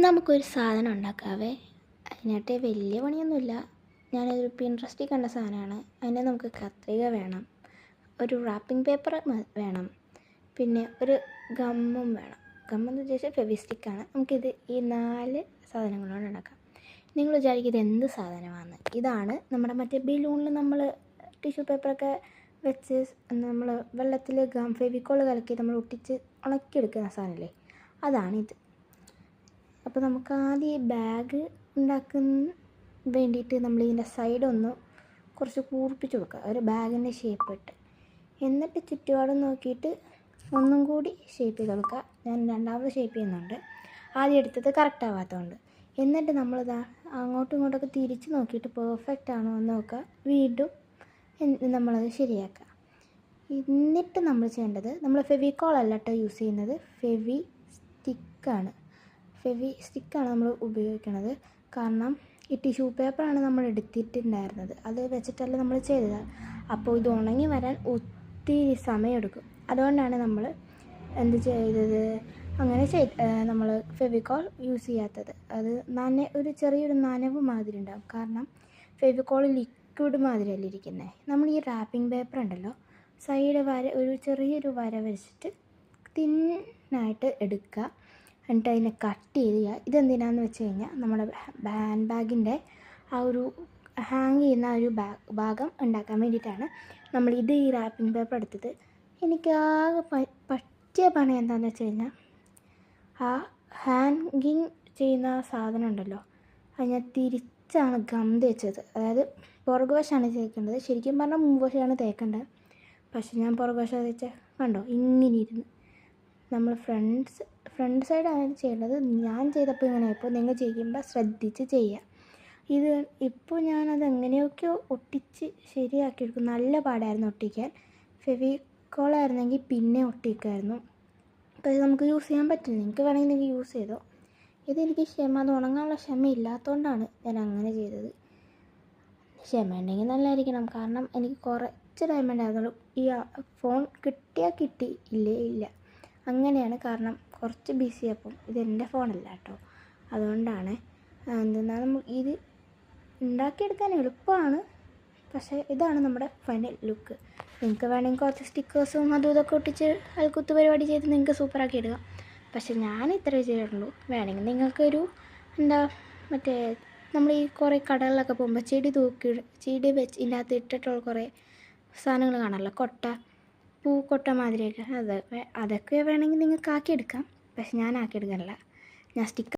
നമുക്കൊരു സാധനം ഉണ്ടാക്കാവേ. അതിനായിട്ട് വലിയ പണിയൊന്നുമില്ല. ഞാനൊരു പിൻട്രസ്റ്റിൽ കണ്ട സാധനമാണ്. അതിന് നമുക്ക് കത്രിക വേണം, ഒരു റാപ്പിംഗ് പേപ്പർ വേണം, പിന്നെ ഒരു ഗമ്മും വേണം. ഗമ്മെന്ന് ഉദ്ദേശിച്ചാൽ ഫെവിസ്റ്റിക്കാണ്. നമുക്കിത് ഈ 4 സാധനങ്ങളോട് ഉണ്ടാക്കാം. നിങ്ങൾ വിചാരിക്കും ഇത് എന്ത് സാധനമാണ്? ഇതാണ് നമ്മുടെ മറ്റേ ബലൂണിൽ നമ്മൾ ടിഷ്യൂ പേപ്പറൊക്കെ വെച്ച് നമ്മൾ വെള്ളത്തിൽ ഫെവിക്കോൾ കലക്കി നമ്മൾ ഒട്ടിച്ച് ഉണക്കിയെടുക്കുന്ന സാധനമല്ലേ, അതാണിത്. അപ്പോൾ നമുക്ക് ആദ്യം ഈ ബാഗ് ഉണ്ടാക്കുന്ന വേണ്ടിയിട്ട് നമ്മൾ ഇതിൻ്റെ സൈഡൊന്ന് കുറച്ച് കൂർപ്പിച്ച് കൊടുക്കുക, ഒരു ബാഗിൻ്റെ ഷേപ്പ് ഇട്ട്. എന്നിട്ട് ചുറ്റുപാടും നോക്കിയിട്ട് ഒന്നും കൂടി ഷേപ്പ് ചെയ്ത് കൊടുക്കുക. ഞാൻ രണ്ടാമത് ഷേപ്പ് ചെയ്യുന്നുണ്ട്, ആദ്യം എടുത്തത് കറക്റ്റ് ആവാത്തതുകൊണ്ട്. എന്നിട്ട് നമ്മളിതാ അങ്ങോട്ടും ഇങ്ങോട്ടൊക്കെ തിരിച്ച് നോക്കിയിട്ട് പെർഫെക്റ്റ് ആണോ എന്ന് നോക്കുക. വീണ്ടും നമ്മളത് ശരിയാക്കുക. എന്നിട്ട് നമ്മൾ ചെയ്യേണ്ടത്, നമ്മൾ ഫെവിക്കോൾ അല്ല കേട്ടോ യൂസ് ചെയ്യുന്നത്, ഫെവി സ്റ്റിക്കാണ് നമ്മൾ ഉപയോഗിക്കുന്നത്. കാരണം ഈ ടിഷ്യൂ പേപ്പറാണ് നമ്മൾ എടുത്തിട്ടുണ്ടായിരുന്നത്, അത് വെച്ചിട്ടല്ല നമ്മൾ ചെയ്തത്. അപ്പോൾ ഇത് ഉണങ്ങി വരാൻ ഒത്തിരി സമയമെടുക്കും. അതുകൊണ്ടാണ് നമ്മൾ എന്ത് ചെയ്തത്, അങ്ങനെ നമ്മൾ ഫെവിക്കോൾ യൂസ് ചെയ്യാത്തത്. അത് ഒരു ചെറിയൊരു നനവ് മാതിരി ഉണ്ടാകും. കാരണം ഫെവിക്കോൾ ലിക്വിഡ് മാതിരിയല്ല ഇരിക്കുന്നത്. നമ്മൾ ഈ റാപ്പിംഗ് പേപ്പർ ഉണ്ടല്ലോ, സൈഡ് ഒരു ചെറിയൊരു വര വരച്ചിട്ട് തിന്നായിട്ട് എടുക്കുക. എന്നിട്ട് അതിനെ കട്ട് ചെയ്യുക. ഇതെന്തിനാന്ന് വെച്ച് കഴിഞ്ഞാൽ നമ്മുടെ ഹാൻഡ് ബാഗിൻ്റെ ആ ഒരു ഹാങ് ചെയ്യുന്ന ഒരു ഭാഗം ഉണ്ടാക്കാൻ വേണ്ടിയിട്ടാണ് നമ്മളിത് ഈ റാപ്പിംഗ് പേപ്പർ എടുത്തത്. എനിക്കാകെ പറ്റിയ പണി എന്താണെന്ന് വെച്ച് കഴിഞ്ഞാൽ, ആ ഹാങ്ങിങ് ചെയ്യുന്ന സാധനം ഉണ്ടല്ലോ, അത് ഞാൻ തിരിച്ചാണ് ഗം തേച്ചത്. അതായത് പുറകുവശമാണ് തേക്കേണ്ടത്, ശരിക്കും പറഞ്ഞാൽ മുൻവശമാണ് തേക്കേണ്ടത്. പക്ഷെ ഞാൻ പുറകുവശം തേച്ച കണ്ടോ ഇങ്ങനെ ഇരുന്ന്. നമ്മൾ ഫ്രണ്ട് സൈഡാണ് ചെയ്യേണ്ടത്. ഞാൻ ചെയ്തപ്പോൾ ഇങ്ങനെയായപ്പോൾ നിങ്ങൾ ചെയ്യുമ്പോൾ ശ്രദ്ധിച്ച് ചെയ്യുക. ഇത് ഇപ്പോൾ ഞാനത് എങ്ങനെയൊക്കെയോ ഒട്ടിച്ച് ശരിയാക്കിയെടുക്കും. നല്ല പാടായിരുന്നു ഒട്ടിക്കാൻ. ഫെവിക്കോളായിരുന്നെങ്കിൽ പിന്നെ ഒട്ടിക്കുമായിരുന്നു. അപ്പോൾ ഇത് നമുക്ക് യൂസ് ചെയ്യാൻ പറ്റില്ല. നിങ്ങൾക്ക് വേണമെങ്കിൽ നിങ്ങൾക്ക് യൂസ് ചെയ്തോ. ഇതെനിക്ക് അത് ഉണങ്ങാനുള്ള ക്ഷമയില്ലാത്തതുകൊണ്ടാണ് ഞാൻ അങ്ങനെ ചെയ്തത്. ക്ഷമ ഉണ്ടെങ്കിൽ നല്ലതായിരിക്കണം. കാരണം എനിക്ക് കുറച്ച് ടൈം ഉണ്ടായിരുന്നുള്ളൂ. ഈ ഫോൺ കിട്ടിയാൽ കിട്ടി, ഇല്ലേ ഇല്ല, അങ്ങനെയാണ്. കാരണം കുറച്ച് ബിസി. അപ്പം ഇതെൻ്റെ ഫോണല്ല കേട്ടോ, അതുകൊണ്ടാണ്. എന്തെന്നാൽ ഇത് ഉണ്ടാക്കിയെടുക്കാൻ എളുപ്പമാണ്. പക്ഷേ ഇതാണ് നമ്മുടെ ഫൈനൽ ലുക്ക്. നിങ്ങൾക്ക് വേണമെങ്കിൽ കുറച്ച് സ്റ്റിക്കേഴ്സും അതും ഇതൊക്കെ ഒട്ടിച്ച് അൽക്കുത്ത് പരിപാടി ചെയ്ത് നിങ്ങൾക്ക് സൂപ്പറാക്കി ഇടുക. പക്ഷെ ഞാൻ ഇത്രേ ചെയ്തിട്ടുള്ളൂ. വേണമെങ്കിൽ നിങ്ങൾക്കൊരു മറ്റേ നമ്മൾ ഈ കുറേ കടകളിലൊക്കെ പോകുമ്പോൾ ചെടി വെച്ച് ഇതിൻ്റെ അകത്ത് ഇട്ടിട്ടുള്ള കുറേ സാധനങ്ങൾ കാണാമല്ലോ, പൂക്കൊട്ട മാതിരിയൊക്കെ. അതൊക്കെ വേണമെങ്കിൽ നിങ്ങൾക്ക് ആക്കിയെടുക്കാം. പക്ഷെ ഞാൻ ആക്കിയെടുക്കാനല്ല, ഞാൻ